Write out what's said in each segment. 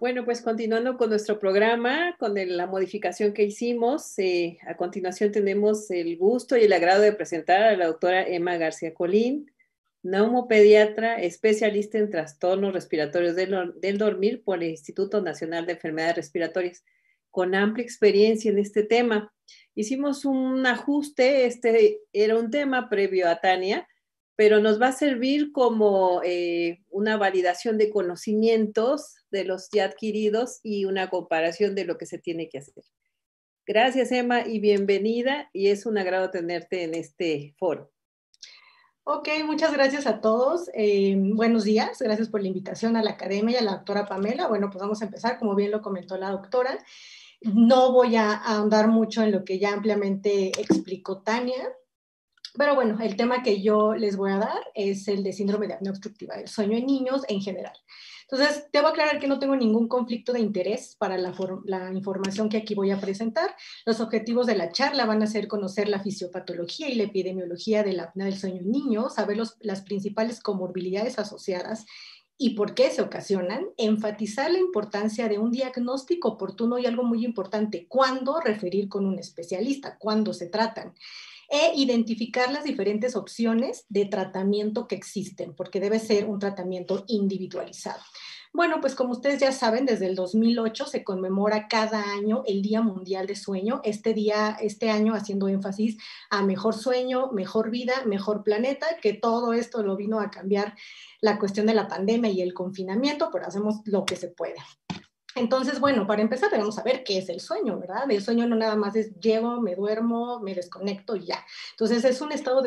Bueno, pues continuando con nuestro programa, con la modificación que hicimos, a continuación tenemos el gusto y el agrado de presentar a la doctora Emma García Colín, neumopediatra, especialista en trastornos respiratorios del dormir por el Instituto Nacional de Enfermedades Respiratorias, con amplia experiencia en este tema. Hicimos un ajuste, este era un tema previo a Tania, pero nos va a servir como una validación de conocimientos de los ya adquiridos y una comparación de lo que se tiene que hacer. Gracias, Emma, y bienvenida, y es un agrado tenerte en este foro. Ok, muchas gracias a todos. Buenos días, gracias por la invitación a la academia y a la doctora Pamela. Bueno, pues vamos a empezar, como bien lo comentó la doctora. No voy a ahondar mucho en lo que ya ampliamente explicó Tania, pero bueno, el tema que yo les voy a dar es el de síndrome de apnea obstructiva del sueño en niños en general. Entonces, debo aclarar que no tengo ningún conflicto de interés para la información que aquí voy a presentar. Los objetivos de la charla van a ser conocer la fisiopatología y la epidemiología de la apnea del sueño en niños, saber las principales comorbilidades asociadas y por qué se ocasionan, enfatizar la importancia de un diagnóstico oportuno y algo muy importante, cuándo referir con un especialista, cuándo se tratan, e identificar las diferentes opciones de tratamiento que existen, porque debe ser un tratamiento individualizado. Bueno, pues como ustedes ya saben, desde el 2008 se conmemora cada año el Día Mundial de Sueño, este año haciendo énfasis a mejor sueño, mejor vida, mejor planeta, que todo esto lo vino a cambiar la cuestión de la pandemia y el confinamiento, pero hacemos lo que se puede. Entonces, bueno, para empezar debemos saber qué es el sueño, ¿verdad? El sueño no nada más es llego, me duermo, me desconecto y ya. Entonces es un estado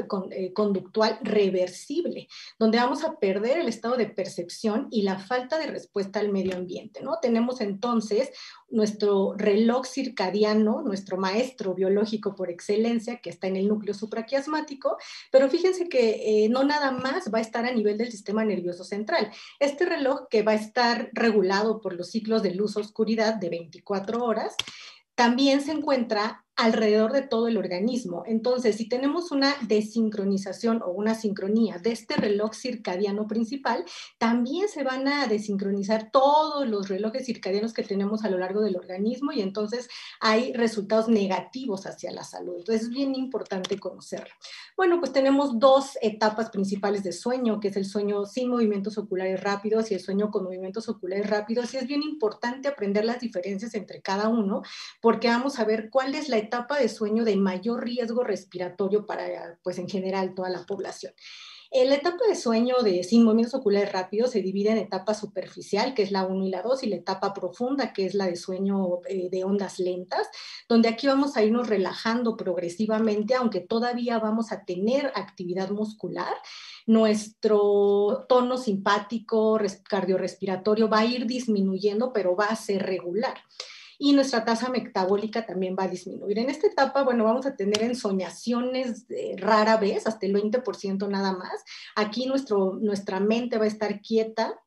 conductual reversible, donde vamos a perder el estado de percepción y la falta de respuesta al medio ambiente, ¿no? Tenemos entonces nuestro reloj circadiano, nuestro maestro biológico por excelencia, que está en el núcleo supraquiasmático, pero fíjense que no nada más va a estar a nivel del sistema nervioso central. Este reloj que va a estar regulado por los ciclos de luz-oscuridad de 24 horas, también se encuentra alrededor de todo el organismo. Entonces, si tenemos una desincronización o una sincronía de este reloj circadiano principal, también se van a desincronizar todos los relojes circadianos que tenemos a lo largo del organismo y entonces hay resultados negativos hacia la salud. Entonces, es bien importante conocerlo. Bueno, pues tenemos dos etapas principales de sueño, que es el sueño sin movimientos oculares rápidos y el sueño con movimientos oculares rápidos, y es bien importante aprender las diferencias entre cada uno, porque vamos a ver cuál es la etapa de sueño de mayor riesgo respiratorio para, pues en general, toda la población. La etapa de sueño sin movimientos oculares rápidos se divide en etapa superficial, que es la 1 y la 2, y la etapa profunda, que es la de sueño de ondas lentas, donde aquí vamos a irnos relajando progresivamente, aunque todavía vamos a tener actividad muscular. Nuestro tono simpático, cardiorrespiratorio va a ir disminuyendo, pero va a ser regular. Y nuestra tasa metabólica también va a disminuir. En esta etapa, bueno, vamos a tener ensoñaciones rara vez, hasta el 20% nada más. Aquí nuestra mente va a estar quieta,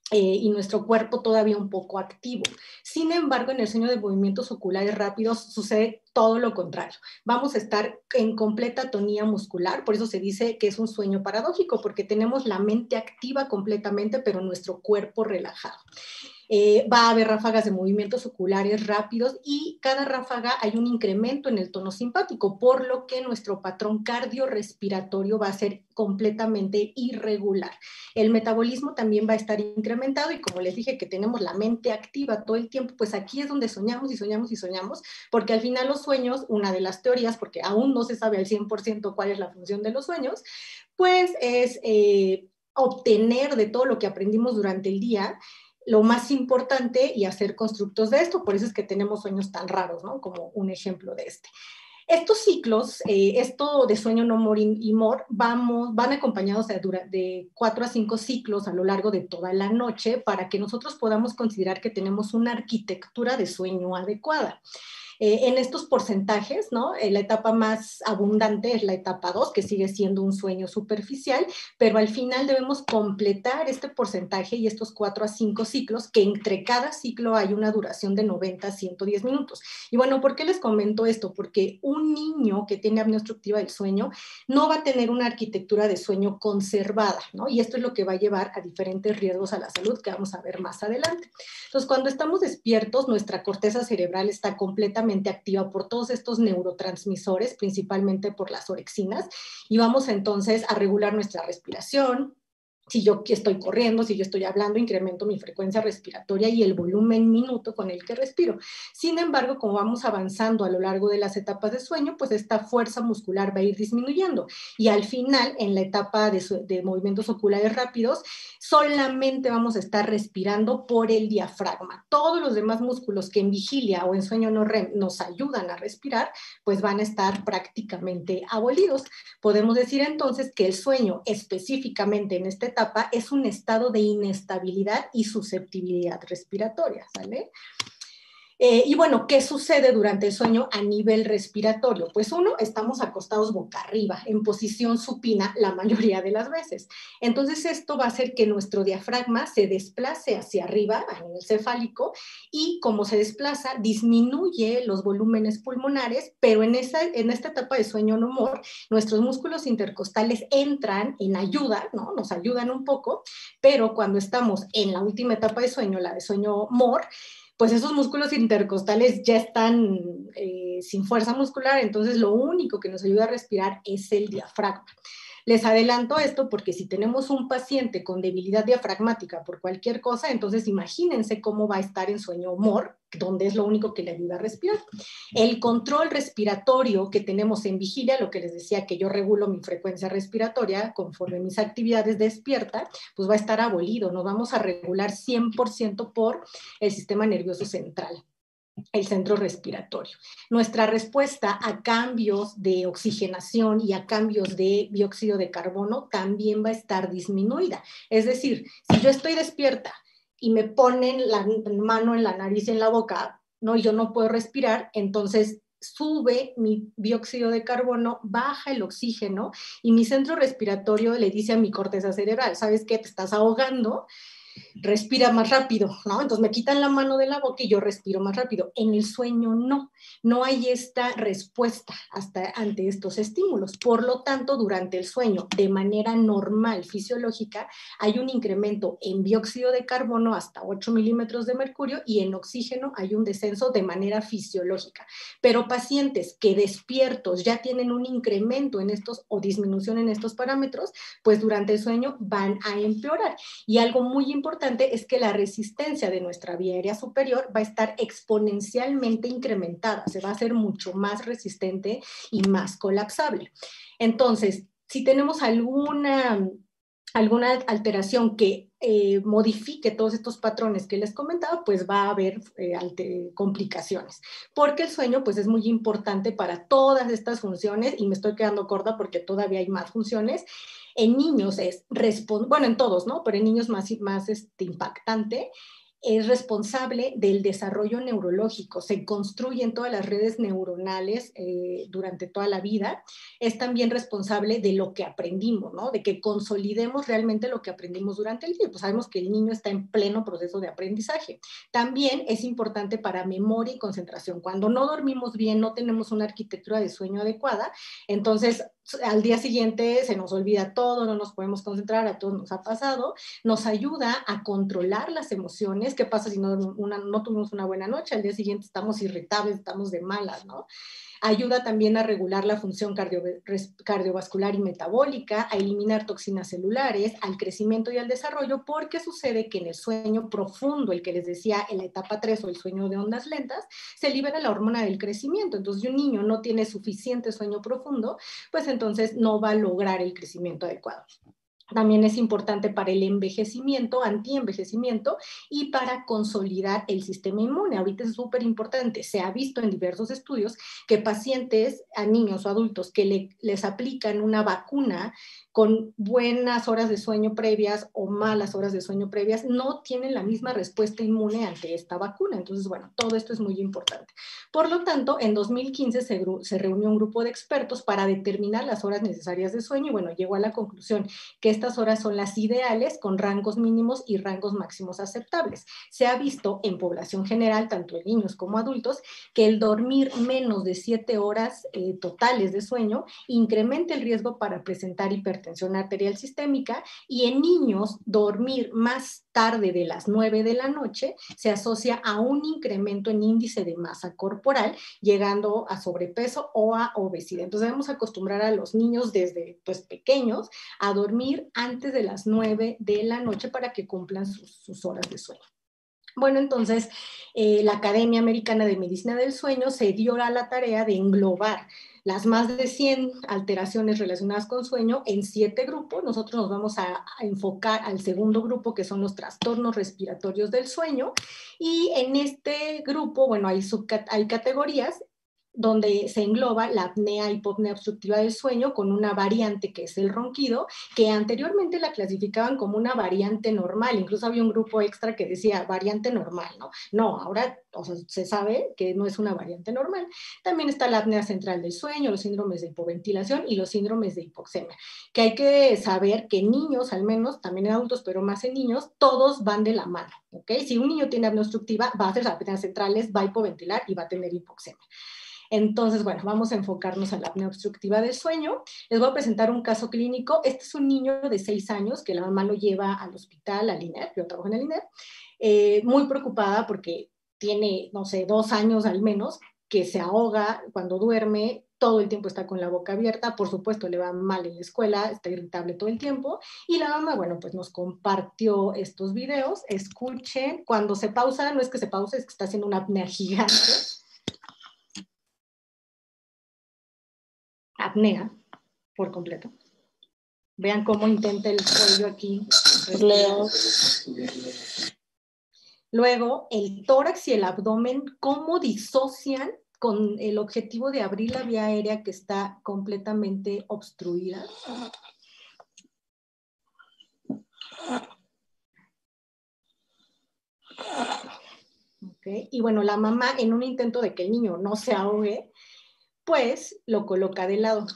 y nuestro cuerpo todavía un poco activo. Sin embargo, en el sueño de movimientos oculares rápidos sucede todo lo contrario. Vamos a estar en completa atonía muscular, por eso se dice que es un sueño paradójico, porque tenemos la mente activa completamente, pero nuestro cuerpo relajado. Va a haber ráfagas de movimientos oculares rápidos y cada ráfaga hay un incremento en el tono simpático, por lo que nuestro patrón cardiorrespiratorio va a ser completamente irregular. El metabolismo también va a estar incrementado y como les dije que tenemos la mente activa todo el tiempo, pues aquí es donde soñamos y soñamos y soñamos, porque al final los sueños, una de las teorías, porque aún no se sabe al 100% cuál es la función de los sueños, pues es obtener de todo lo que aprendimos durante el día lo más importante y hacer constructos de esto. Por eso es que tenemos sueños tan raros, ¿no? Como un ejemplo de este. Estos ciclos, esto de sueño, no more y more, van acompañados de 4 a 5 ciclos a lo largo de toda la noche para que nosotros podamos considerar que tenemos una arquitectura de sueño adecuada. En estos porcentajes, ¿no? La etapa más abundante es la etapa 2, que sigue siendo un sueño superficial, pero al final debemos completar este porcentaje y estos 4 a 5 ciclos, que entre cada ciclo hay una duración de 90 a 110 minutos. Y bueno, ¿por qué les comento esto? Porque un niño que tiene apnea obstructiva del sueño no va a tener una arquitectura de sueño conservada, ¿no? Y esto es lo que va a llevar a diferentes riesgos a la salud que vamos a ver más adelante. Entonces, cuando estamos despiertos, nuestra corteza cerebral está completamente activa por todos estos neurotransmisores, principalmente por las orexinas, y vamos entonces a regular nuestra respiración. Si yo estoy corriendo, si yo estoy hablando, incremento mi frecuencia respiratoria y el volumen minuto con el que respiro. Sin embargo, como vamos avanzando a lo largo de las etapas de sueño, pues esta fuerza muscular va a ir disminuyendo. Y al final, en la etapa de movimientos oculares rápidos, solamente vamos a estar respirando por el diafragma. Todos los demás músculos que en vigilia o en sueño no REM nos ayudan a respirar, pues van a estar prácticamente abolidos. Podemos decir entonces que el sueño, específicamente en esta etapa, es un estado de inestabilidad y susceptibilidad respiratoria, ¿sale? Y bueno, ¿qué sucede durante el sueño a nivel respiratorio? Pues uno, estamos acostados boca arriba, en posición supina la mayoría de las veces. Entonces esto va a hacer que nuestro diafragma se desplace hacia arriba, a nivel cefálico, y como se desplaza, disminuye los volúmenes pulmonares, pero en esta etapa de sueño no MOR, nuestros músculos intercostales entran en ayuda, ¿no? Nos ayudan un poco, pero cuando estamos en la última etapa de sueño, la de sueño MOR, pues esos músculos intercostales ya están sin fuerza muscular, entonces lo único que nos ayuda a respirar es el diafragma. Les adelanto esto porque si tenemos un paciente con debilidad diafragmática por cualquier cosa, entonces imagínense cómo va a estar en sueño MOR, donde es lo único que le ayuda a respirar. El control respiratorio que tenemos en vigilia, lo que les decía que yo regulo mi frecuencia respiratoria conforme mis actividades despierta, pues va a estar abolido, nos vamos a regular 100% por el sistema nervioso central, el centro respiratorio. Nuestra respuesta a cambios de oxigenación y a cambios de dióxido de carbono también va a estar disminuida. Es decir, si yo estoy despierta y me ponen la mano en la nariz y en la boca, ¿no? Y yo no puedo respirar, entonces sube mi dióxido de carbono, baja el oxígeno y mi centro respiratorio le dice a mi corteza cerebral, ¿sabes qué? Te estás ahogando, respira más rápido, ¿no? Entonces me quitan la mano de la boca y yo respiro más rápido. En el sueño no hay esta respuesta ante estos estímulos. Por lo tanto, durante el sueño, de manera normal, fisiológica, hay un incremento en dióxido de carbono hasta 8 milímetros de mercurio y en oxígeno hay un descenso de manera fisiológica. Pero pacientes que despiertos ya tienen un incremento en estos o disminución en estos parámetros, pues durante el sueño van a empeorar. Y algo muy importante es que la resistencia de nuestra vía aérea superior va a estar exponencialmente incrementada, se va a hacer mucho más resistente y más colapsable. Entonces, si tenemos alguna alteración que modifique todos estos patrones que les comentaba, pues va a haber complicaciones, porque el sueño pues es muy importante para todas estas funciones y me estoy quedando corta porque todavía hay más funciones. En niños es, bueno, en todos, ¿no? Pero en niños más impactante, es responsable del desarrollo neurológico, se construyen todas las redes neuronales durante toda la vida, es también responsable de lo que aprendimos, ¿no? De que consolidemos realmente lo que aprendimos durante el día, pues sabemos que el niño está en pleno proceso de aprendizaje. También es importante para memoria y concentración. Cuando no dormimos bien, no tenemos una arquitectura de sueño adecuada, entonces al día siguiente se nos olvida todo, no nos podemos concentrar, a todos nos ha pasado, nos ayuda a controlar las emociones. ¿Qué pasa si no tuvimos una buena noche? Al día siguiente estamos irritables, estamos de malas, ¿no? Ayuda también a regular la función cardiovascular y metabólica, a eliminar toxinas celulares, al crecimiento y al desarrollo, porque sucede que en el sueño profundo, el que les decía en la etapa 3 o el sueño de ondas lentas, se libera la hormona del crecimiento. Entonces, si un niño no tiene suficiente sueño profundo, pues entonces no va a lograr el crecimiento adecuado. También es importante para el envejecimiento, antienvejecimiento y para consolidar el sistema inmune. Ahorita es súper importante. Se ha visto en diversos estudios que pacientes a niños o adultos que les aplican una vacuna con buenas horas de sueño previas o malas horas de sueño previas, no tienen la misma respuesta inmune ante esta vacuna. Entonces, bueno, todo esto es muy importante. Por lo tanto, en 2015 se reunió un grupo de expertos para determinar las horas necesarias de sueño y, bueno, llegó a la conclusión que estas horas son las ideales con rangos mínimos y rangos máximos aceptables. Se ha visto en población general, tanto en niños como adultos, que el dormir menos de 7 horas totales de sueño incrementa el riesgo para presentar hipertensión arterial sistémica, y en niños dormir más tarde de las 9 de la noche se asocia a un incremento en índice de masa corporal, llegando a sobrepeso o a obesidad. Entonces debemos acostumbrar a los niños desde pues, pequeños a dormir antes de las 9 de la noche para que cumplan sus horas de sueño. Bueno, entonces la Academia Americana de Medicina del Sueño se dio a la tarea de englobar las más de 100 alteraciones relacionadas con sueño en 7 grupos. Nosotros nos vamos a enfocar al segundo grupo, que son los trastornos respiratorios del sueño, y en este grupo, bueno, hay categorías donde se engloba la apnea, hipopnea obstructiva del sueño con una variante que es el ronquido, que anteriormente la clasificaban como una variante normal, incluso había un grupo extra que decía variante normal, ¿no? No, ahora se sabe que no es una variante normal. También está la apnea central del sueño, los síndromes de hipoventilación y los síndromes de hipoxemia, que hay que saber que en niños, al menos, también en adultos, pero más en niños, todos van de la mano, ¿ok? Si un niño tiene apnea obstructiva, va a hacer apneas centrales, va a hipoventilar y va a tener hipoxemia. Entonces, bueno, vamos a enfocarnos a la apnea obstructiva del sueño. Les voy a presentar un caso clínico. Este es un niño de 6 años que la mamá lo lleva al hospital, al INER, yo trabajo en el INER, muy preocupada porque tiene, no sé, 2 años al menos, que se ahoga cuando duerme, todo el tiempo está con la boca abierta, por supuesto le va mal en la escuela, está irritable todo el tiempo, y la mamá, bueno, pues nos compartió estos videos. Escuchen, cuando se pausa, no es que se pause, es que está haciendo una apnea gigante. Apnea por completo. Vean cómo intenta el cuello aquí. Luego, el tórax y el abdomen, cómo disocian con el objetivo de abrir la vía aérea que está completamente obstruida. Okay. Y bueno, la mamá, en un intento de que el niño no se ahogue, pues lo coloca de lado.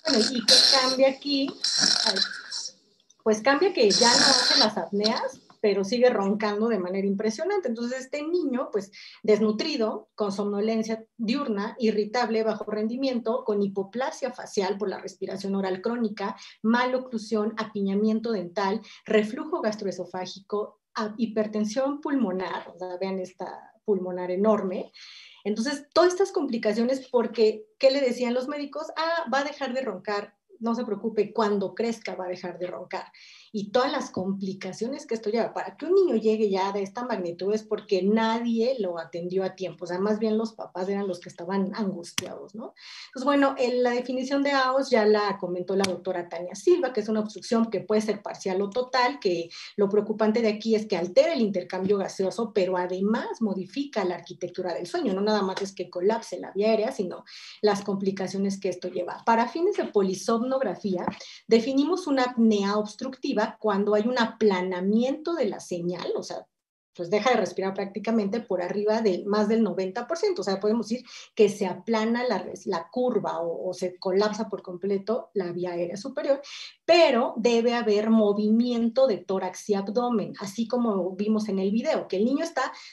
Bueno, ¿y qué cambia aquí? Pues cambia que ya no hace las apneas, pero sigue roncando de manera impresionante. Entonces este niño, pues desnutrido, con somnolencia diurna, irritable, bajo rendimiento, con hipoplasia facial por la respiración oral crónica, maloclusión, apiñamiento dental, reflujo gastroesofágico, hipertensión pulmonar, o sea, vean esta pulmonar enorme. Entonces, todas estas complicaciones, porque, ¿qué le decían los médicos? Va a dejar de roncar, no se preocupe, cuando crezca va a dejar de roncar. Y todas las complicaciones que esto lleva, para que un niño llegue ya de esta magnitud es porque nadie lo atendió a tiempo, o sea, más bien los papás eran los que estaban angustiados, ¿no? Pues bueno, la definición de AOS ya la comentó la doctora Tania Silva, que es una obstrucción que puede ser parcial o total, que lo preocupante de aquí es que altera el intercambio gaseoso, pero además modifica la arquitectura del sueño, no nada más es que colapse la vía aérea, sino las complicaciones que esto lleva. Para fines de polisomnografía, definimos una apnea obstructiva cuando hay un aplanamiento de la señal, o sea, pues deja de respirar prácticamente por arriba de más del 90%, o sea, podemos decir que se aplana la curva o se colapsa por completo la vía aérea superior, pero debe haber movimiento de tórax y abdomen, así como vimos en el video, que el niño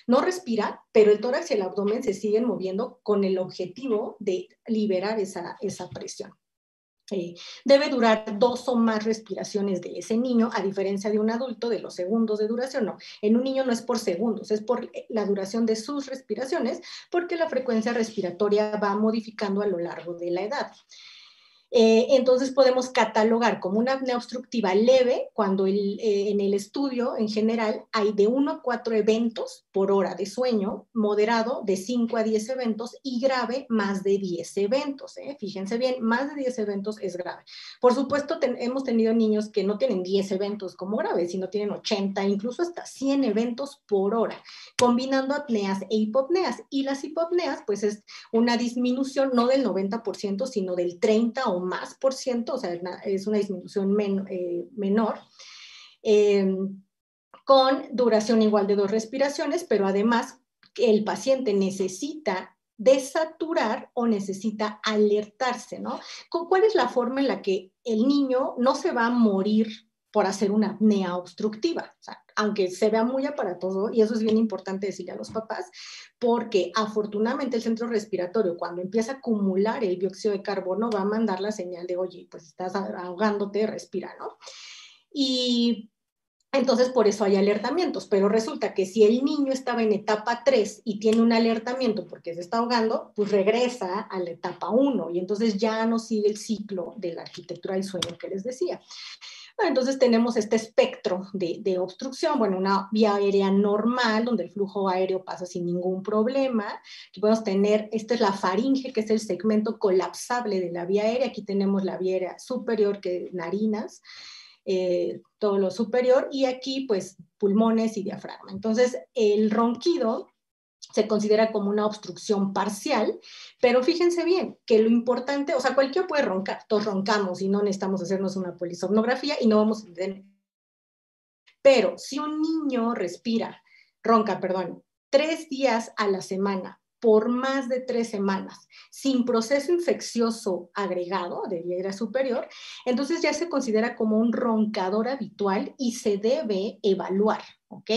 no respira, pero el tórax y el abdomen se siguen moviendo con el objetivo de liberar esa presión. Debe durar 2 o más respiraciones de ese niño, a diferencia de un adulto de los segundos de duración. No, en un niño no es por segundos, es por la duración de sus respiraciones, porque la frecuencia respiratoria va modificando a lo largo de la edad. Entonces podemos catalogar como una apnea obstructiva leve cuando en el estudio en general hay de 1 a 4 eventos por hora de sueño, moderado de 5 a 10 eventos y grave más de 10 eventos. Fíjense bien, más de 10 eventos es grave. Por supuesto, hemos tenido niños que no tienen 10 eventos como graves, sino tienen 80, incluso hasta 100 eventos por hora, combinando apneas e hipopneas. Y las hipopneas, pues es una disminución no del 90%, sino del 30 o más por ciento, o sea, es una disminución menor, con duración igual de 2 respiraciones, pero además el paciente necesita desaturar o necesita alertarse, ¿no? ¿Cuál es la forma en la que el niño no se va a morir por hacer una apnea obstructiva? O sea, aunque se vea muy aparatoso, y eso es bien importante decirle a los papás, porque afortunadamente el centro respiratorio, cuando empieza a acumular el dióxido de carbono, va a mandar la señal de, oye, pues estás ahogándote, respira, ¿no? Y entonces, por eso hay alertamientos, pero resulta que si el niño estaba en etapa 3 y tiene un alertamiento porque se está ahogando, pues regresa a la etapa 1 y entonces ya no sigue el ciclo de la arquitectura del sueño que les decía. Bueno, entonces tenemos este espectro de obstrucción, bueno, una vía aérea normal, donde el flujo aéreo pasa sin ningún problema. Aquí podemos tener, esta es la faringe, que es el segmento colapsable de la vía aérea. Aquí tenemos la vía aérea superior, que es narinas, todo lo superior, y aquí pues pulmones y diafragma. Entonces el ronquido se considera como una obstrucción parcial, pero fíjense bien que lo importante, o sea, cualquiera puede roncar, todos roncamos y no necesitamos hacernos una polisomnografía y no vamos a entender. Pero si un niño ronca, 3 días a la semana, por más de 3 semanas, sin proceso infeccioso agregado de vía aérea superior, entonces ya se considera como un roncador habitual y se debe evaluar, ¿ok?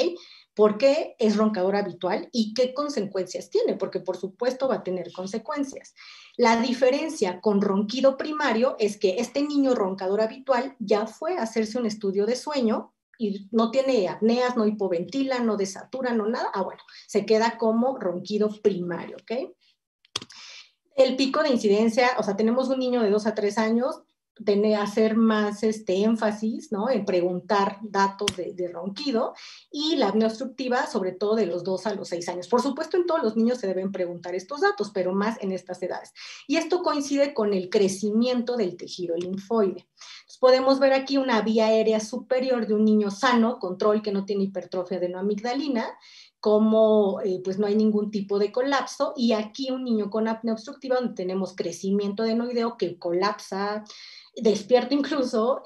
¿Por qué es roncador habitual y qué consecuencias tiene? Porque por supuesto va a tener consecuencias. La diferencia con ronquido primario es que este niño roncador habitual ya fue a hacerse un estudio de sueño y no tiene apneas, no hipoventila, no desatura, no nada, bueno, se queda como ronquido primario, ¿ok? El pico de incidencia, o sea, tenemos un niño de 2 a 3 años, hacer más énfasis, ¿no? En preguntar datos de ronquido, y la apnea obstructiva, sobre todo de los 2 a los 6 años. Por supuesto, en todos los niños se deben preguntar estos datos, pero más en estas edades. Y esto coincide con el crecimiento del tejido linfoide. Entonces, podemos ver aquí una vía aérea superior de un niño sano, control, que no tiene hipertrofia adenoamigdalina, como pues no hay ningún tipo de colapso, y aquí un niño con apnea obstructiva donde tenemos crecimiento adenoideo que colapsa, despierta incluso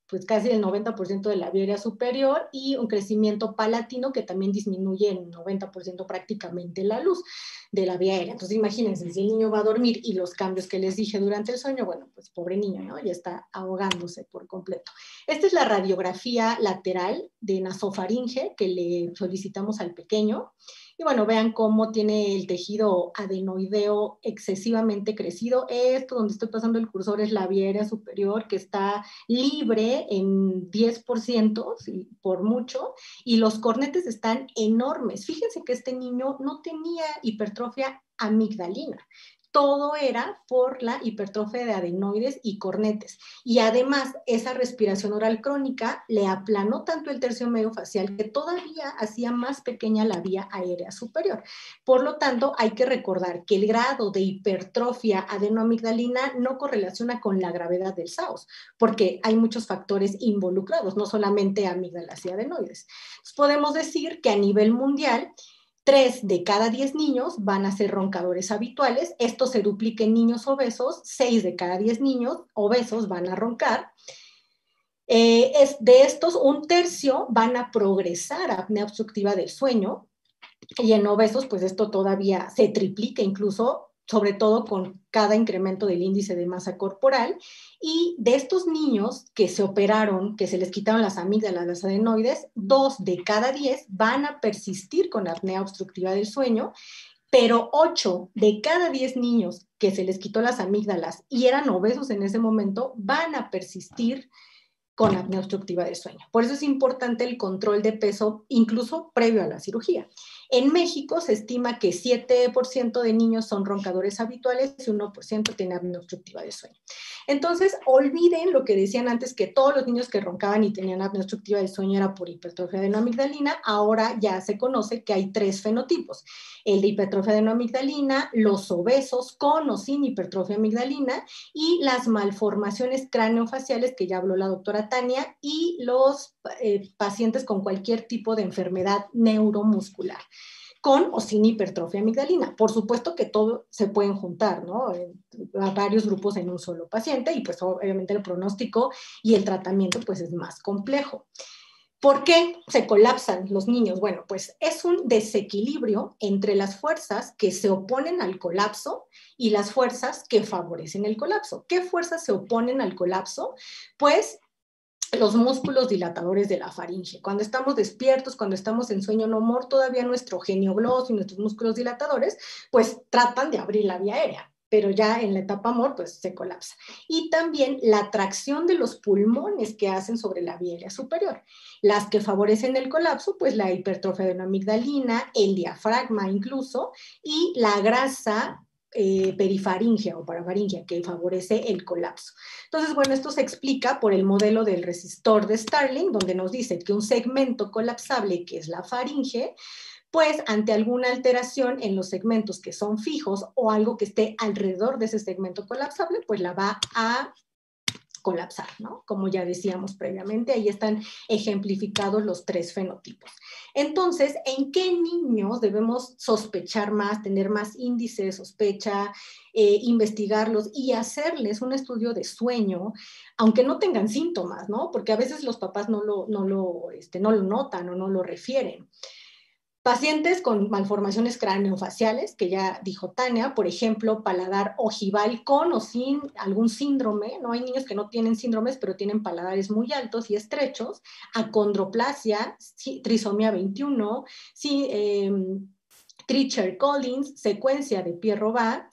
pues casi el 90% de la vía aérea superior, y un crecimiento palatino que también disminuye en 90% prácticamente la luz de la vía aérea. Entonces imagínense, si el niño va a dormir y los cambios que les dije durante el sueño, bueno, pues pobre niño, ¿no? Ya está ahogándose por completo. Esta es la radiografía lateral de nasofaringe que le solicitamos al pequeño. Y bueno, vean cómo tiene el tejido adenoideo excesivamente crecido. Esto donde estoy pasando el cursor es la vía aérea superior, que está libre en 10%, ¿sí? Por mucho, y los cornetes están enormes. Fíjense que este niño no tenía hipertrofia amigdalina. Todo era por la hipertrofia de adenoides y cornetes. Y además, esa respiración oral crónica le aplanó tanto el tercio medio facial que todavía hacía más pequeña la vía aérea superior. Por lo tanto, hay que recordar que el grado de hipertrofia adenoamigdalina no correlaciona con la gravedad del SAOS, porque hay muchos factores involucrados, no solamente amígdalas y adenoides. Entonces, podemos decir que a nivel mundial, 3 de cada 10 niños van a ser roncadores habituales. Esto se duplica en niños obesos. 6 de cada 10 niños obesos van a roncar. De estos, un tercio van a progresar a apnea obstructiva del sueño. Y en obesos, pues esto todavía se triplica incluso, sobre todo con cada incremento del índice de masa corporal. Y de estos niños que se operaron, que se les quitaron las amígdalas, las adenoides, 2 de cada 10 van a persistir con apnea obstructiva del sueño, pero 8 de cada 10 niños que se les quitó las amígdalas y eran obesos en ese momento, van a persistir con apnea obstructiva del sueño. Por eso es importante el control de peso, incluso previo a la cirugía. En México se estima que 7% de niños son roncadores habituales y 1% tiene apnea obstructiva de sueño. Entonces, olviden lo que decían antes, que todos los niños que roncaban y tenían apnea obstructiva de sueño era por hipertrofia adenoamigdalina. Ahora ya se conoce que hay 3 fenotipos: el de hipertrofia adenoamigdalina, los obesos con o sin hipertrofia amigdalina y las malformaciones craneofaciales, que ya habló la doctora Tania, y los pacientes con cualquier tipo de enfermedad neuromuscular, con o sin hipertrofia amigdalina. Por supuesto que todo se pueden juntar, ¿no? A varios grupos en un solo paciente, y pues obviamente el pronóstico y el tratamiento pues es más complejo. ¿Por qué se colapsan los niños? Bueno, pues es un desequilibrio entre las fuerzas que se oponen al colapso y las fuerzas que favorecen el colapso. ¿Qué fuerzas se oponen al colapso? Pues los músculos dilatadores de la faringe. Cuando estamos despiertos, cuando estamos en sueño no mor, todavía nuestro genioglós y nuestros músculos dilatadores, pues tratan de abrir la vía aérea, pero ya en la etapa mor, pues se colapsa. Y también la tracción de los pulmones que hacen sobre la vía aérea superior. Las que favorecen el colapso, pues la hipertrofia de la amigdalina, el diafragma incluso, y la grasa perifaringia o parafaringia, que favorece el colapso. Entonces, bueno, esto se explica por el modelo del resistor de Starling, donde nos dice que un segmento colapsable, que es la faringe, pues ante alguna alteración en los segmentos que son fijos o algo que esté alrededor de ese segmento colapsable, pues la va a colapsar, ¿no? Como ya decíamos previamente, ahí están ejemplificados los 3 fenotipos. Entonces, ¿en qué niños debemos sospechar más, tener más índice de sospecha, investigarlos y hacerles un estudio de sueño, aunque no tengan síntomas, ¿no? Porque a veces los papás no lo notan o no lo refieren. Pacientes con malformaciones craneofaciales, que ya dijo Tania, por ejemplo, paladar ojival con o sin algún síndrome, ¿no? Hay niños que no tienen síndromes, pero tienen paladares muy altos y estrechos, acondroplasia, trisomía 21, sí, Treacher-Collins, secuencia de Pierre-Robert.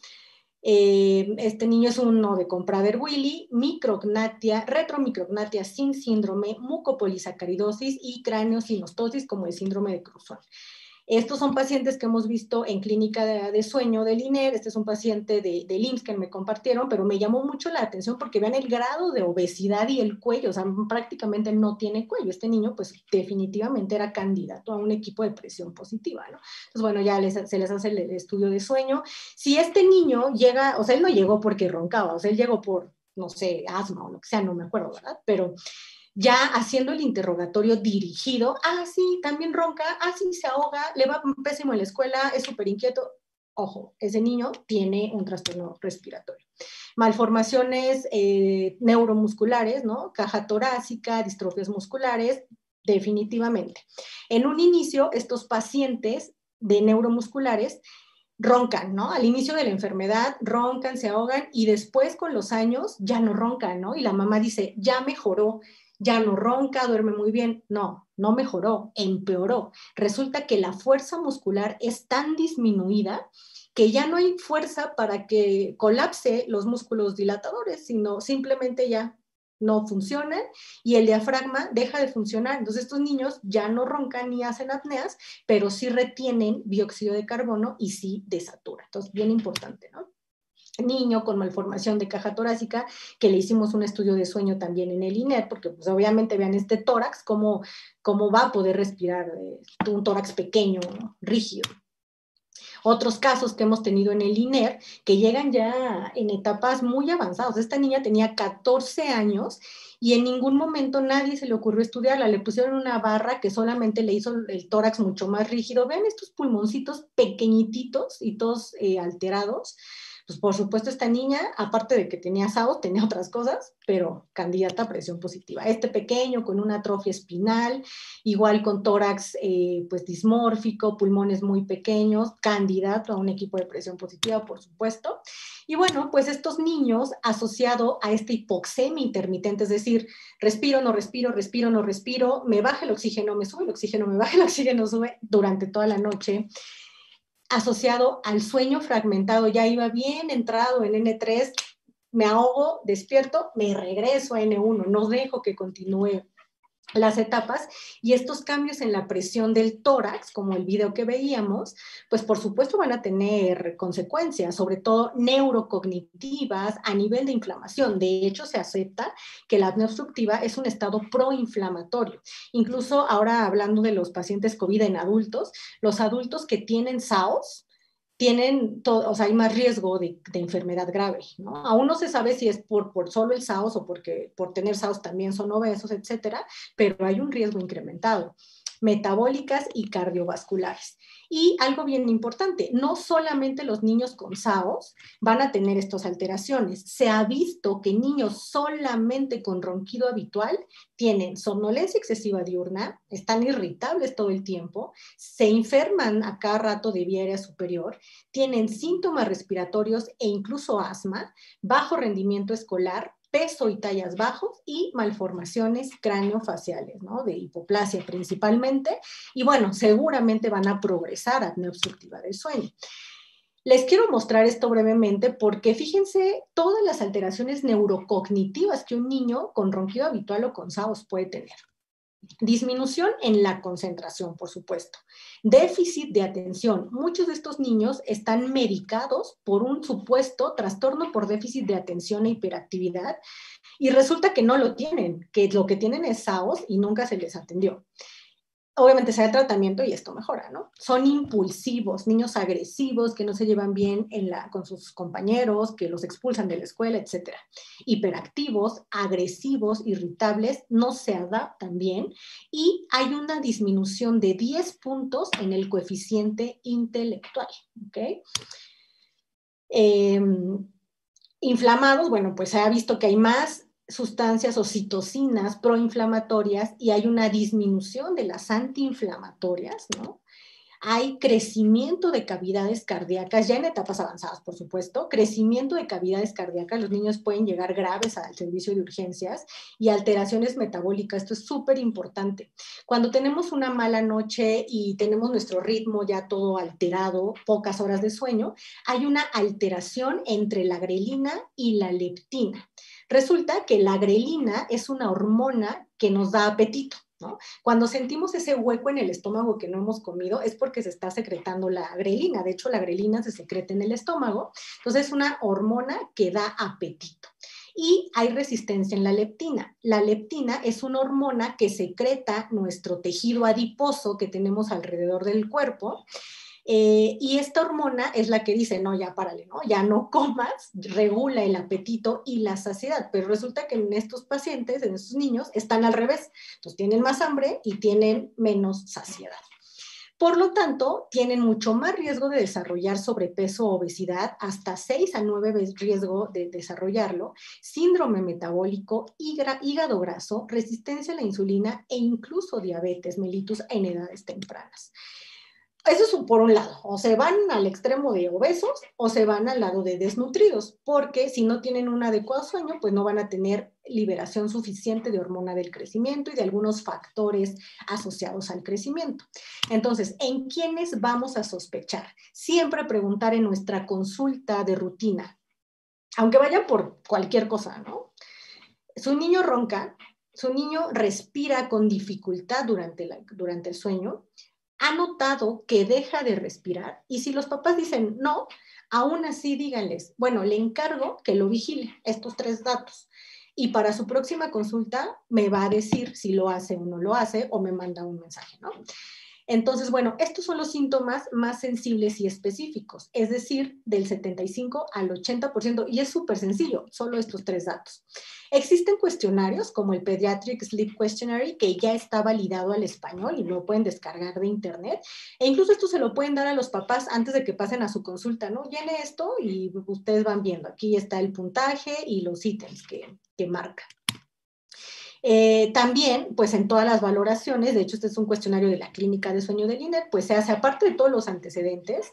Este niño es uno de Comprader-Willi, micrognatia, retromicrognatia sin síndrome, mucopolisacaridosis y craneosinostosis como el síndrome de Cruzón. Estos son pacientes que hemos visto en clínica de sueño del INER. Este es un paciente del IMSS que me compartieron, pero me llamó mucho la atención porque vean el grado de obesidad y el cuello, o sea, prácticamente no tiene cuello. Este niño, pues definitivamente era candidato a un equipo de presión positiva, ¿no? Entonces, bueno, ya se les hace el estudio de sueño. Si este niño llega, o sea, él no llegó porque roncaba, o sea, él llegó por, no sé, asma o lo que sea, no me acuerdo, ¿verdad? Pero ya haciendo el interrogatorio dirigido, sí, también ronca, sí, se ahoga, le va pésimo en la escuela, es súper inquieto. Ojo, ese niño tiene un trastorno respiratorio. Malformaciones neuromusculares, ¿no? Caja torácica, distrofias musculares, definitivamente. En un inicio, estos pacientes de neuromusculares roncan, ¿no? Al inicio de la enfermedad roncan, se ahogan y después con los años ya no roncan, ¿no? Y la mamá dice, ya mejoró, ya no ronca, duerme muy bien. No, no mejoró, empeoró. Resulta que la fuerza muscular es tan disminuida que ya no hay fuerza para que colapse los músculos dilatadores, sino simplemente ya no funcionan y el diafragma deja de funcionar. Entonces estos niños ya no roncan ni hacen apneas, pero sí retienen dióxido de carbono y sí desaturan. Entonces, bien importante, ¿no? Niño con malformación de caja torácica, que le hicimos un estudio de sueño también en el INER, porque pues obviamente vean este tórax, cómo va a poder respirar un tórax pequeño, ¿no? Rígido. Otros casos que hemos tenido en el INER, que llegan ya en etapas muy avanzadas. Esta niña tenía 14 años y en ningún momento nadie se le ocurrió estudiarla. Le pusieron una barra que solamente le hizo el tórax mucho más rígido. Vean estos pulmoncitos pequeñititos y todos alterados. Pues por supuesto esta niña, aparte de que tenía SAO, tenía otras cosas, pero candidata a presión positiva. Este pequeño con una atrofia espinal, igual con tórax pues dismórfico, pulmones muy pequeños, candidato a un equipo de presión positiva, por supuesto. Y bueno, pues estos niños asociado a esta hipoxemia intermitente, es decir, respiro, no respiro, respiro, no respiro, me baja el oxígeno, me sube el oxígeno, me baja el oxígeno, sube durante toda la noche, asociado al sueño fragmentado, ya iba bien entrado en N3, me ahogo, despierto, me regreso a N1, no dejo que continúe las etapas, y estos cambios en la presión del tórax, como el video que veíamos, pues por supuesto van a tener consecuencias, sobre todo neurocognitivas a nivel de inflamación. De hecho, se acepta que la apnea obstructiva es un estado proinflamatorio. Incluso ahora hablando de los pacientes COVID en adultos, los adultos que tienen SAOS, tienen todo, o sea, hay más riesgo de enfermedad grave, ¿no? Aún no se sabe si es por solo el SAOS o porque por tener SAOS también son obesos, etcétera, pero hay un riesgo incrementado, metabólicas y cardiovasculares. Y algo bien importante, no solamente los niños con SAOS van a tener estas alteraciones. Se ha visto que niños solamente con ronquido habitual tienen somnolencia excesiva diurna, están irritables todo el tiempo, se enferman a cada rato de vía aérea superior, tienen síntomas respiratorios e incluso asma, bajo rendimiento escolar, peso y tallas bajos y malformaciones craneofaciales, ¿no? De hipoplasia principalmente, y bueno, seguramente van a progresar a apnea obstructiva del sueño. Les quiero mostrar esto brevemente porque fíjense todas las alteraciones neurocognitivas que un niño con ronquido habitual o con SAOS puede tener. Disminución en la concentración, por supuesto. Déficit de atención. Muchos de estos niños están medicados por un supuesto trastorno por déficit de atención e hiperactividad y resulta que no lo tienen, que lo que tienen es SAOS y nunca se les atendió. Obviamente se da tratamiento y esto mejora, ¿no? Son impulsivos, niños agresivos que no se llevan bien con sus compañeros, que los expulsan de la escuela, etc. Hiperactivos, agresivos, irritables, no se adaptan bien y hay una disminución de 10 puntos en el coeficiente intelectual, ¿ok? Inflamados, bueno, pues se ha visto que hay más sustancias o citocinas proinflamatorias y hay una disminución de las antiinflamatorias, ¿no? Hay crecimiento de cavidades cardíacas, ya en etapas avanzadas, por supuesto, crecimiento de cavidades cardíacas, los niños pueden llegar graves al servicio de urgencias y alteraciones metabólicas, esto es súper importante. Cuando tenemos una mala noche y tenemos nuestro ritmo ya todo alterado, pocas horas de sueño, hay una alteración entre la grelina y la leptina. Resulta que la grelina es una hormona que nos da apetito, ¿no? Cuando sentimos ese hueco en el estómago que no hemos comido es porque se está secretando la grelina. De hecho, la grelina se secreta en el estómago. Entonces, es una hormona que da apetito. Y hay resistencia en la leptina. La leptina es una hormona que secreta nuestro tejido adiposo que tenemos alrededor del cuerpo. Y esta hormona es la que dice, no, ya párale, ¿no? Ya no comas, regula el apetito y la saciedad, pero resulta que en estos pacientes, en estos niños, están al revés, entonces tienen más hambre y tienen menos saciedad. Por lo tanto, tienen mucho más riesgo de desarrollar sobrepeso o obesidad, hasta 6 a 9 veces riesgo de desarrollarlo, síndrome metabólico, hígado graso, resistencia a la insulina e incluso diabetes mellitus en edades tempranas. Eso es por un lado, o se van al extremo de obesos o se van al lado de desnutridos, porque si no tienen un adecuado sueño, pues no van a tener liberación suficiente de hormona del crecimiento y de algunos factores asociados al crecimiento. Entonces, ¿en quiénes vamos a sospechar? Siempre preguntar en nuestra consulta de rutina, aunque vaya por cualquier cosa, ¿no? Su niño ronca, su niño respira con dificultad durante el sueño, ha notado que deja de respirar y si los papás dicen no, aún así díganles, bueno, le encargo que lo vigile, estos 3 datos. Y para su próxima consulta me va a decir si lo hace o no lo hace o me manda un mensaje, ¿no? Entonces, bueno, estos son los síntomas más sensibles y específicos, es decir, del 75 al 80%, y es súper sencillo, solo estos 3 datos. Existen cuestionarios como el Pediatric Sleep Questionary, que ya está validado al español y lo pueden descargar de internet, e incluso esto se lo pueden dar a los papás antes de que pasen a su consulta, ¿no? Llene esto y ustedes van viendo, aquí está el puntaje y los ítems que marca. También, pues en todas las valoraciones, de hecho este es un cuestionario de la Clínica de Sueño del INET, pues se hace, aparte de todos los antecedentes,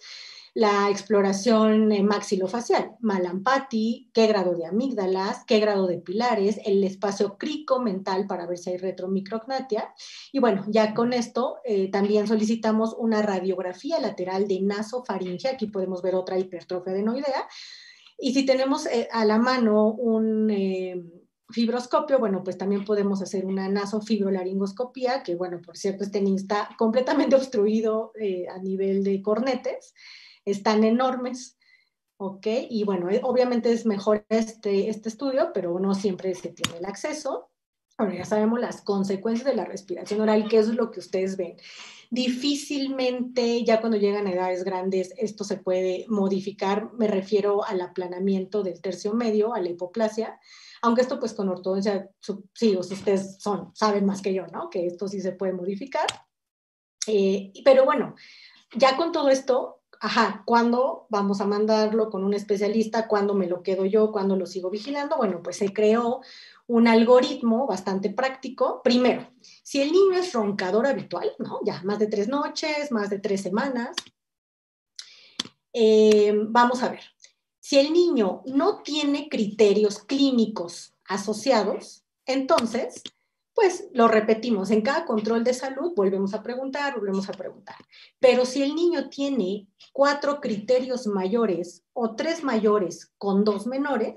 la exploración maxilofacial, Mallampati, qué grado de amígdalas, qué grado de pilares, el espacio crico-mental para ver si hay retromicrognatia. Y bueno, ya con esto también solicitamos una radiografía lateral de nasofaringe, aquí podemos ver otra hipertrofia adenoidea, y si tenemos a la mano fibroscopio, bueno, pues también podemos hacer una nasofibrolaringoscopía, que bueno, por cierto, este niño está completamente obstruido a nivel de cornetes, están enormes, ¿ok? Y bueno, obviamente es mejor este estudio, pero no siempre se tiene el acceso. Bueno, ya sabemos las consecuencias de la respiración oral, que eso es lo que ustedes ven. Difícilmente, ya cuando llegan a edades grandes, esto se puede modificar. Me refiero al aplanamiento del tercio medio, a la hipoplasia, aunque esto pues con ortodoncia, sí, ustedes saben más que yo, ¿no? Que esto sí se puede modificar. Pero bueno, ya con todo esto, ¿cuándo vamos a mandarlo con un especialista? ¿Cuándo me lo quedo yo? ¿Cuándo lo sigo vigilando? Bueno, pues se creó un algoritmo bastante práctico. Primero, si el niño es roncador habitual, ¿no? Ya más de 3 noches, más de 3 semanas, vamos a ver. Si el niño no tiene criterios clínicos asociados, entonces, pues lo repetimos. En cada control de salud volvemos a preguntar. Pero si el niño tiene 4 criterios mayores o 3 mayores con 2 menores,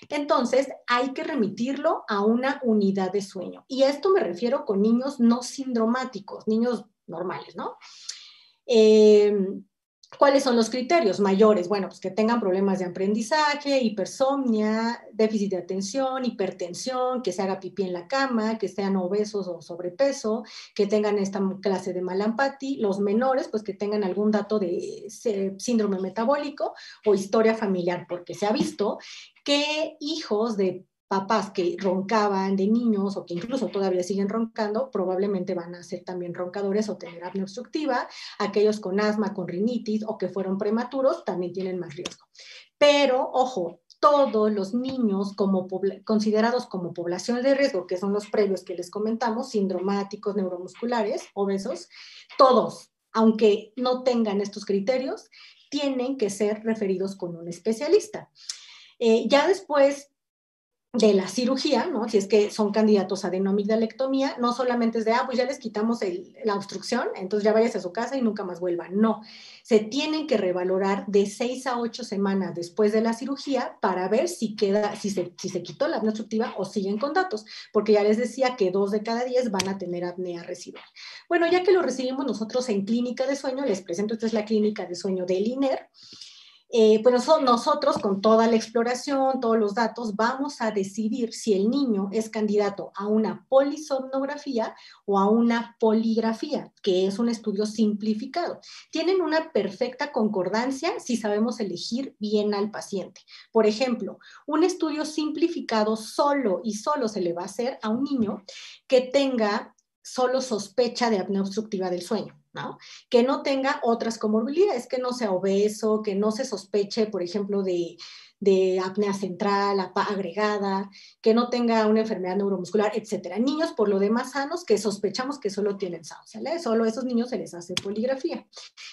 entonces hay que remitirlo a una unidad de sueño. Y a esto me refiero con niños no sindromáticos, niños normales, ¿no? ¿Cuáles son los criterios mayores? Bueno, pues que tengan problemas de aprendizaje, hipersomnia, déficit de atención, hipertensión, que se haga pipí en la cama, que sean obesos o sobrepeso, que tengan esta clase de malampati. Los menores, pues que tengan algún dato de síndrome metabólico o historia familiar, porque se ha visto que hijos de papás que roncaban de niños o que incluso todavía siguen roncando, probablemente van a ser también roncadores o tener apnea obstructiva. Aquellos con asma, con rinitis o que fueron prematuros también tienen más riesgo. Pero, ojo, todos los niños considerados como población de riesgo, que son los previos que les comentamos, sindromáticos, neuromusculares, obesos, todos, aunque no tengan estos criterios, tienen que ser referidos con un especialista. Ya después de la cirugía, ¿no? Si es que son candidatos a adenomigdalectomía, no solamente es de, pues ya les quitamos la obstrucción, entonces ya váyase a su casa y nunca más vuelvan. No, se tienen que revalorar de 6 a 8 semanas después de la cirugía para ver si se quitó la apnea obstructiva o siguen con datos, porque ya les decía que 2 de cada 10 van a tener apnea residual. Bueno, ya que lo recibimos nosotros en clínica de sueño, les presento, esta es la clínica de sueño del INER. Pues nosotros con toda la exploración, todos los datos, vamos a decidir si el niño es candidato a una polisomnografía o a una poligrafía, que es un estudio simplificado. Tienen una perfecta concordancia si sabemos elegir bien al paciente. Por ejemplo, un estudio simplificado solo se le va a hacer a un niño que tenga solo sospecha de apnea obstructiva del sueño, ¿no? Que no tenga otras comorbilidades, que no sea obeso, que no se sospeche, por ejemplo, de apnea central, agregada, que no tenga una enfermedad neuromuscular, etcétera. Niños, por lo demás, sanos, que sospechamos que solo tienen SAO, ¿sale? Solo a esos niños se les hace poligrafía.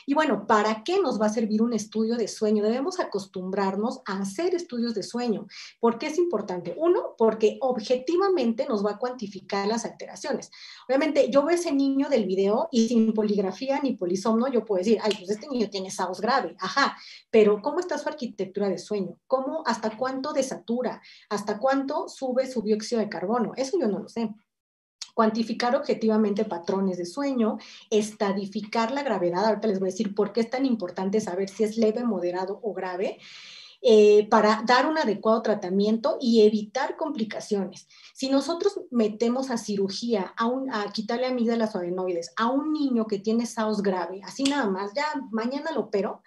Y bueno, ¿para qué nos va a servir un estudio de sueño? Debemos acostumbrarnos a hacer estudios de sueño. ¿Por qué es importante? Uno, porque objetivamente nos va a cuantificar las alteraciones. Obviamente, yo veo ese niño del video y sin poligrafía ni polisomno, yo puedo decir, pues este niño tiene SAOS grave, pero ¿cómo está su arquitectura de sueño? ¿Cómo, hasta cuánto desatura? ¿Hasta cuánto sube su dióxido de carbono? Eso yo no lo sé. Cuantificar objetivamente patrones de sueño, estadificar la gravedad. Ahorita les voy a decir por qué es tan importante saber si es leve, moderado o grave, para dar un adecuado tratamiento y evitar complicaciones. Si nosotros metemos a cirugía, a quitarle amígdalas o adenoides a un niño que tiene SAOS grave, así nada más, ya mañana lo opero,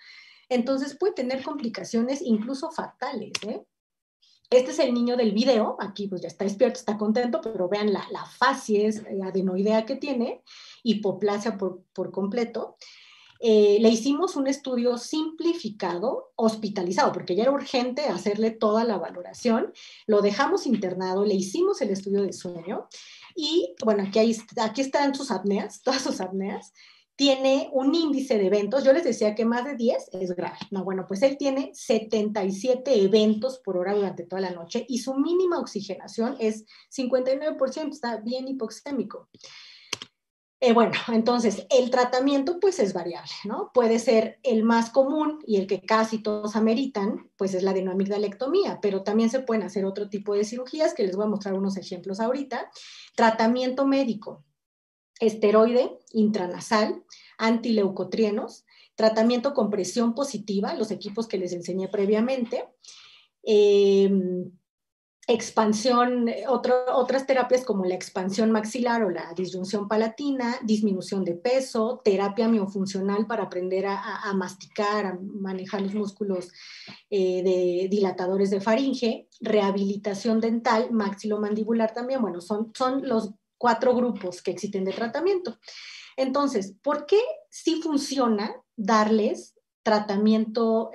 entonces puede tener complicaciones incluso fatales, ¿eh? Este es el niño del video, aquí pues ya está despierto, está contento, pero vean la facies adenoidea que tiene, hipoplasia por completo. Le hicimos un estudio simplificado, hospitalizado, porque ya era urgente hacerle toda la valoración, lo dejamos internado, le hicimos el estudio de sueño y bueno, aquí están sus apneas, todas sus apneas. Tiene un índice de eventos, yo les decía que más de 10 es grave. No, bueno, pues él tiene 77 eventos por hora durante toda la noche y su mínima oxigenación es 59%, está bien hipoxémico. Bueno, entonces el tratamiento pues es variable, ¿no? Puede ser el más común y el que casi todos ameritan, pues es la adenoamigdalectomía, pero también se pueden hacer otro tipo de cirugías que les voy a mostrar unos ejemplos ahorita. Tratamiento médico, esteroide intranasal, antileucotrienos, tratamiento con presión positiva, los equipos que les enseñé previamente, eh, expansión, otras terapias como la expansión maxilar o la disyunción palatina, disminución de peso, terapia miofuncional para aprender a masticar, a manejar los músculos de dilatadores de faringe, rehabilitación dental, maxilomandibular también, bueno, son los 4 grupos que existen de tratamiento. Entonces, ¿por qué sí funciona darles tratamiento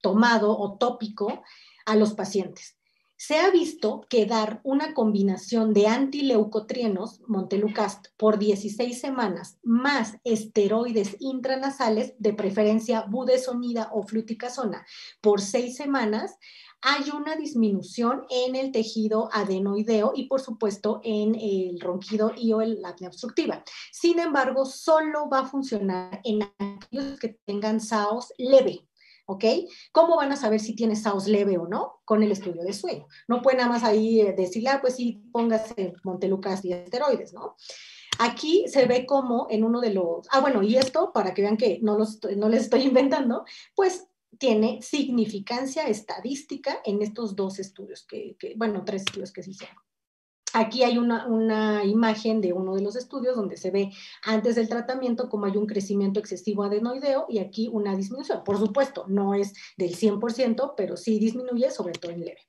tomado o tópico a los pacientes? Se ha visto que dar una combinación de antileucotrienos, Montelukast, por 16 semanas, más esteroides intranasales, de preferencia budesonida o fluticasona, por 6 semanas, hay una disminución en el tejido adenoideo y, por supuesto, en el ronquido y o la apnea obstructiva. Sin embargo, solo va a funcionar en aquellos que tengan SAOS leve. ¿Ok? ¿Cómo van a saber si tiene SAOS leve o no? Con el estudio de sueño. No pueden nada más ahí decirle, pues sí, póngase Montelukast y esteroides, ¿no? Aquí se ve como en uno de los... bueno, y esto, para que vean que no les estoy inventando, pues tiene significancia estadística en estos 2 estudios, bueno, 3 estudios que se hicieron. Aquí hay una imagen de uno de los estudios donde se ve antes del tratamiento cómo hay un crecimiento excesivo adenoideo y aquí una disminución. Por supuesto, no es del 100%, pero sí disminuye, sobre todo en leve.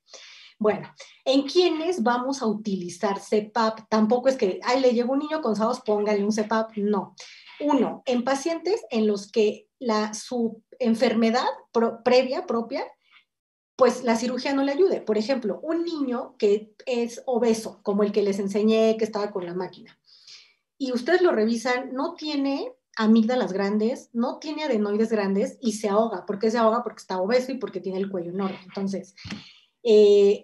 Bueno, ¿en quiénes vamos a utilizar CPAP? Tampoco es que, le llegó un niño con SAOS, póngale un CPAP, no. 1, en pacientes en los que su enfermedad previa propia, pues la cirugía no le ayude. Por ejemplo, un niño que es obeso, como el que les enseñé que estaba con la máquina, y ustedes lo revisan, no tiene amígdalas grandes, no tiene adenoides grandes y se ahoga. ¿Por qué se ahoga? Porque está obeso y porque tiene el cuello enorme. Entonces,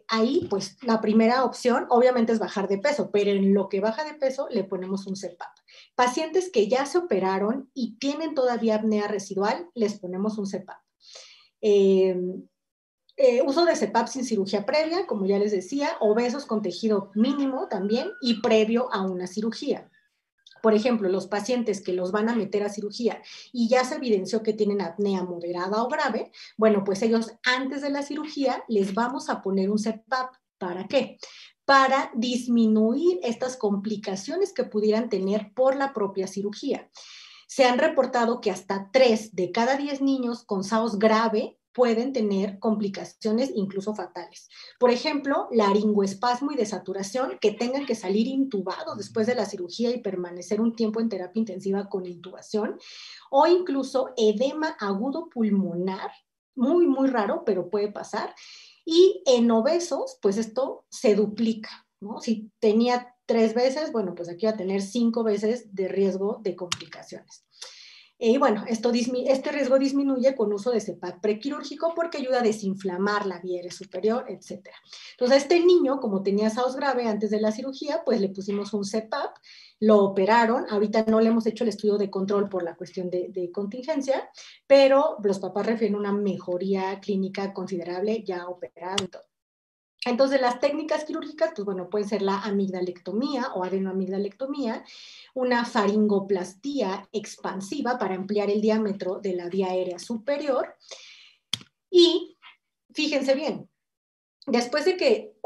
ahí, pues, la primera opción, obviamente, es bajar de peso, pero en lo que baja de peso, le ponemos un CPAP. Pacientes que ya se operaron y tienen todavía apnea residual, les ponemos un CPAP. Uso de CPAP sin cirugía previa, como ya les decía, obesos con tejido mínimo también y previo a una cirugía. Por ejemplo, los pacientes que los van a meter a cirugía y ya se evidenció que tienen apnea moderada o grave, bueno, pues ellos antes de la cirugía les vamos a poner un CPAP. ¿Para qué? Para disminuir estas complicaciones que pudieran tener por la propia cirugía. Se han reportado que hasta 3 de cada 10 niños con SAOS grave pueden tener complicaciones incluso fatales. Por ejemplo, laringoespasmo y desaturación, que tengan que salir intubados después de la cirugía y permanecer un tiempo en terapia intensiva con intubación, o incluso edema agudo pulmonar, muy, muy raro, pero puede pasar. Y en obesos, pues esto se duplica, ¿no? Si tenía 3 veces, bueno, pues aquí va a tener 5 veces de riesgo de complicaciones. Y bueno, este riesgo disminuye con uso de CPAP prequirúrgico porque ayuda a desinflamar la vía aérea superior, etc. Entonces, a este niño, como tenía SAOS grave antes de la cirugía, pues le pusimos un CPAP, lo operaron. Ahorita no le hemos hecho el estudio de control por la cuestión de contingencia, pero los papás refieren una mejoría clínica considerable ya operado y todo. Entonces, las técnicas quirúrgicas, pues bueno, pueden ser la amigdalectomía o adenoamigdalectomía, una faringoplastía expansiva para ampliar el diámetro de la vía aérea superior. Y fíjense bien, después de que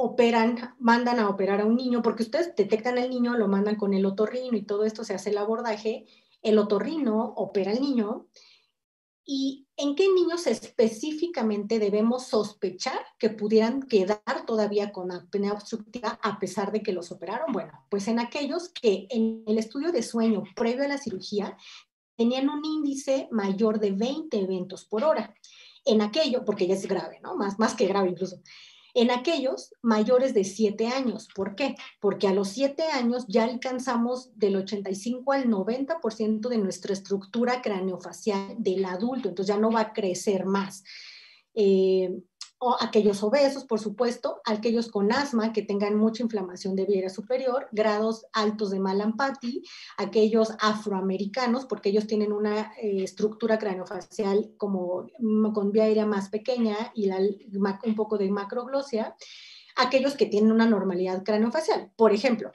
mandan a operar a un niño, porque ustedes detectan al niño, lo mandan con el otorrino y todo esto, se hace el abordaje, el otorrino opera al niño. ¿Y en qué niños específicamente debemos sospechar que pudieran quedar todavía con apnea obstructiva a pesar de que los operaron? Bueno, pues en aquellos que en el estudio de sueño previo a la cirugía tenían un índice mayor de 20 eventos por hora. En aquello, porque ya es grave, ¿no? Más que grave incluso. En aquellos mayores de 7 años. ¿Por qué? Porque a los 7 años ya alcanzamos del 85 al 90% de nuestra estructura craneofacial del adulto, entonces ya no va a crecer más. o aquellos obesos, por supuesto, aquellos con asma que tengan mucha inflamación de vía superior, grados altos de Mallampati, aquellos afroamericanos, porque ellos tienen una estructura craneofacial como con vía aérea más pequeña y un poco de macroglosia, aquellos que tienen una normalidad craneofacial. Por ejemplo,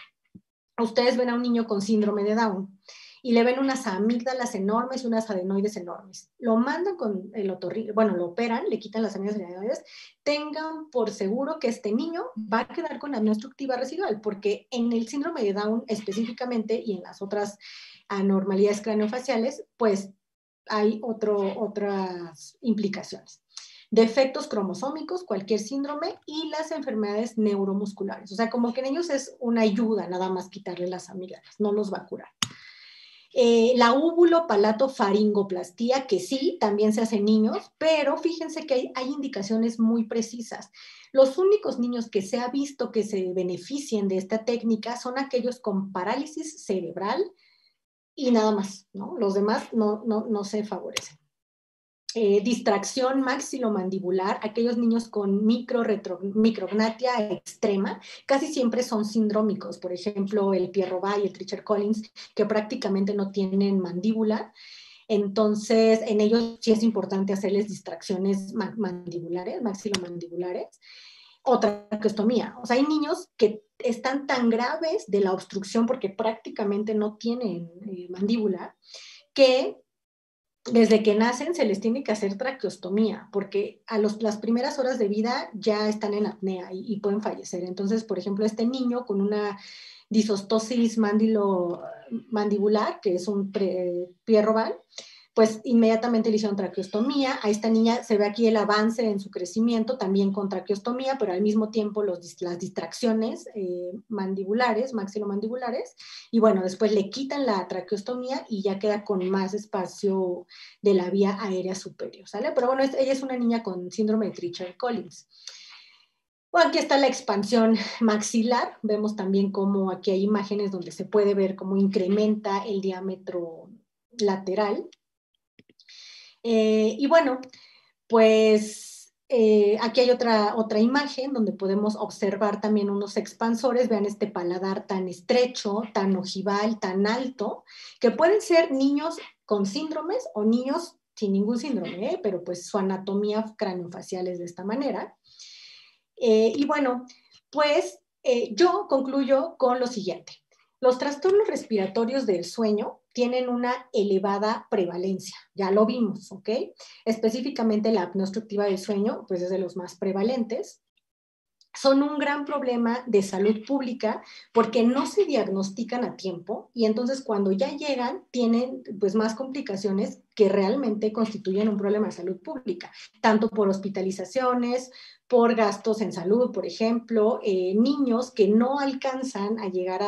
ustedes ven a un niño con síndrome de Down y le ven unas amígdalas enormes y unas adenoides enormes. Lo mandan con el otorrino, bueno, lo operan, le quitan las amígdalas y adenoides, tengan por seguro que este niño va a quedar con apnea obstructiva residual, porque en el síndrome de Down específicamente y en las otras anormalidades craneofaciales, pues hay otras implicaciones. Defectos cromosómicos, cualquier síndrome, y las enfermedades neuromusculares. O sea, como que en ellos es una ayuda nada más quitarle las amígdalas, no los va a curar. La úvulo-palato-faringoplastía, que sí, también se hace en niños, pero fíjense que hay indicaciones muy precisas. Los únicos niños que se ha visto que se beneficien de esta técnica son aquellos con parálisis cerebral y nada más, ¿no? Los demás no se favorecen. Distracción maxilomandibular, aquellos niños con micrognatia extrema, casi siempre son sindrómicos, por ejemplo, el Pierre-Robert y el Treacher-Collins, que prácticamente no tienen mandíbula. Entonces, en ellos sí es importante hacerles distracciones mandibulares, maxilomandibulares, o traqueostomía. O sea, hay niños que están tan graves de la obstrucción porque prácticamente no tienen mandíbula, que desde que nacen se les tiene que hacer traqueostomía, porque las primeras horas de vida ya están en apnea y pueden fallecer. Entonces, por ejemplo, este niño con una disostosis mandibular, que es un Pierre-Robert, pues inmediatamente le hicieron traqueostomía. A esta niña se ve aquí el avance en su crecimiento, también con traqueostomía, pero al mismo tiempo las distracciones mandibulares, maxilomandibulares, y bueno, después le quitan la traqueostomía y ya queda con más espacio de la vía aérea superior, ¿sale? Pero bueno, ella es una niña con síndrome de Treacher-Collins. Bueno, aquí está la expansión maxilar. Vemos también cómo aquí hay imágenes donde se puede ver cómo incrementa el diámetro lateral. Y bueno, pues aquí hay otra imagen donde podemos observar también unos expansores. Vean este paladar tan estrecho, tan ojival, tan alto, que pueden ser niños con síndromes o niños sin ningún síndrome, pero pues su anatomía craneofacial es de esta manera. Y bueno, pues yo concluyo con lo siguiente. Los trastornos respiratorios del sueño tienen una elevada prevalencia, ya lo vimos, ¿ok? Específicamente la apnea obstructiva del sueño, pues es de los más prevalentes. Son un gran problema de salud pública porque no se diagnostican a tiempo y entonces cuando ya llegan tienen pues más complicaciones que realmente constituyen un problema de salud pública, tanto por hospitalizaciones, por gastos en salud, por ejemplo, niños que no alcanzan a llegar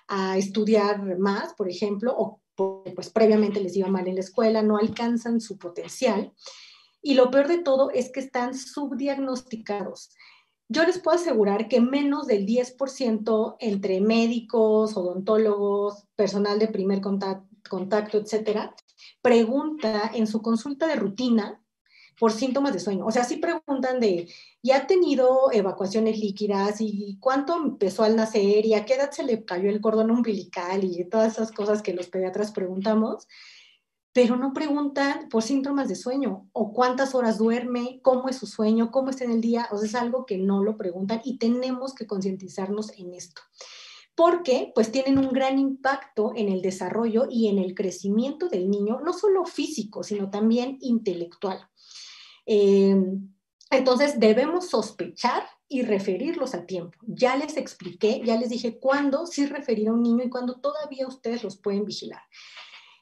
a estudiar más, por ejemplo, o pues previamente les iba mal en la escuela, no alcanzan su potencial. Y lo peor de todo es que están subdiagnosticados. Yo les puedo asegurar que menos del 10% entre médicos, odontólogos, personal de primer contacto, etcétera, pregunta en su consulta de rutina por síntomas de sueño. O sea, sí preguntan de, ¿ya ha tenido evacuaciones líquidas? ¿Y cuánto empezó al nacer? ¿Y a qué edad se le cayó el cordón umbilical? Y todas esas cosas que los pediatras preguntamos. Pero no preguntan por síntomas de sueño o cuántas horas duerme, cómo es su sueño, cómo está en el día. O sea, es algo que no lo preguntan y tenemos que concientizarnos en esto. Porque pues tienen un gran impacto en el desarrollo y en el crecimiento del niño, no solo físico, sino también intelectual. Entonces debemos sospechar y referirlos a tiempo. Ya les expliqué, ya les dije cuándo sí referir a un niño y cuándo todavía ustedes los pueden vigilar.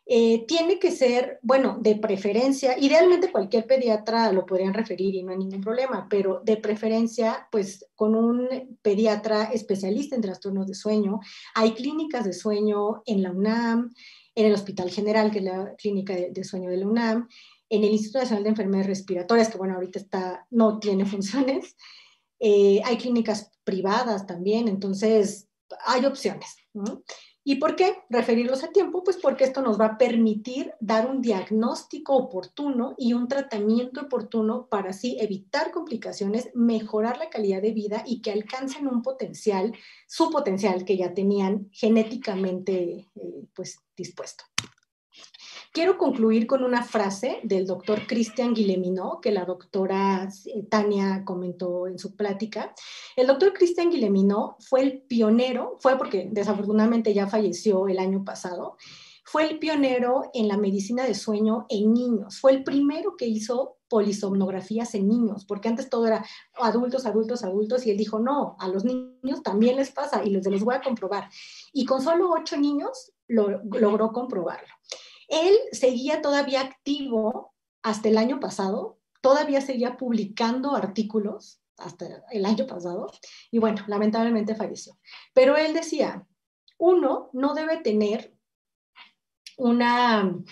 Tiene que ser, bueno, de preferencia, idealmente cualquier pediatra lo podrían referir y no hay ningún problema, pero de preferencia, pues con un pediatra especialista en trastornos de sueño. Hay clínicas de sueño en la UNAM, en el Hospital General, que es la clínica de sueño de la UNAM, en el Instituto Nacional de Enfermedades Respiratorias, que bueno, ahorita no tiene funciones. Hay clínicas privadas también, entonces hay opciones, ¿no? ¿Y por qué referirlos a tiempo? Pues porque esto nos va a permitir dar un diagnóstico oportuno y un tratamiento oportuno para así evitar complicaciones, mejorar la calidad de vida y que alcancen un potencial, su potencial que ya tenían genéticamente pues dispuesto. Quiero concluir con una frase del doctor Christian Guilleminot, que la doctora Tania comentó en su plática. El doctor Christian Guilleminot fue el pionero, fue porque desafortunadamente ya falleció el año pasado, fue el pionero en la medicina de sueño en niños. Fue el primero que hizo polisomnografías en niños, porque antes todo era adultos, adultos, adultos, y él dijo, no, a los niños también les pasa y los voy a comprobar. Y con solo 8 niños logró comprobarlo. Él seguía todavía activo hasta el año pasado, todavía seguía publicando artículos hasta el año pasado, y bueno, lamentablemente falleció. Pero él decía, uno no debe tener una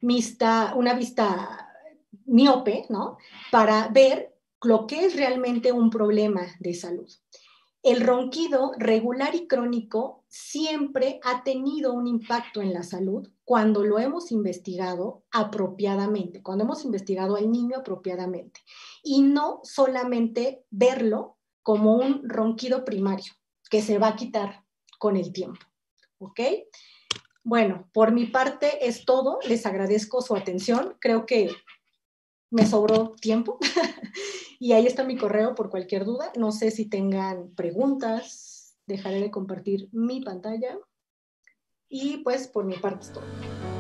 vista miope, ¿no? Para ver lo que es realmente un problema de salud. El ronquido regular y crónico siempre ha tenido un impacto en la salud cuando lo hemos investigado apropiadamente, cuando hemos investigado al niño apropiadamente, y no solamente verlo como un ronquido primario que se va a quitar con el tiempo, ¿ok? Bueno, por mi parte es todo. Les agradezco su atención. Creo que me sobró tiempo y ahí está mi correo por cualquier duda. No sé si tengan preguntas. Dejaré de compartir mi pantalla y pues por mi parte es todo.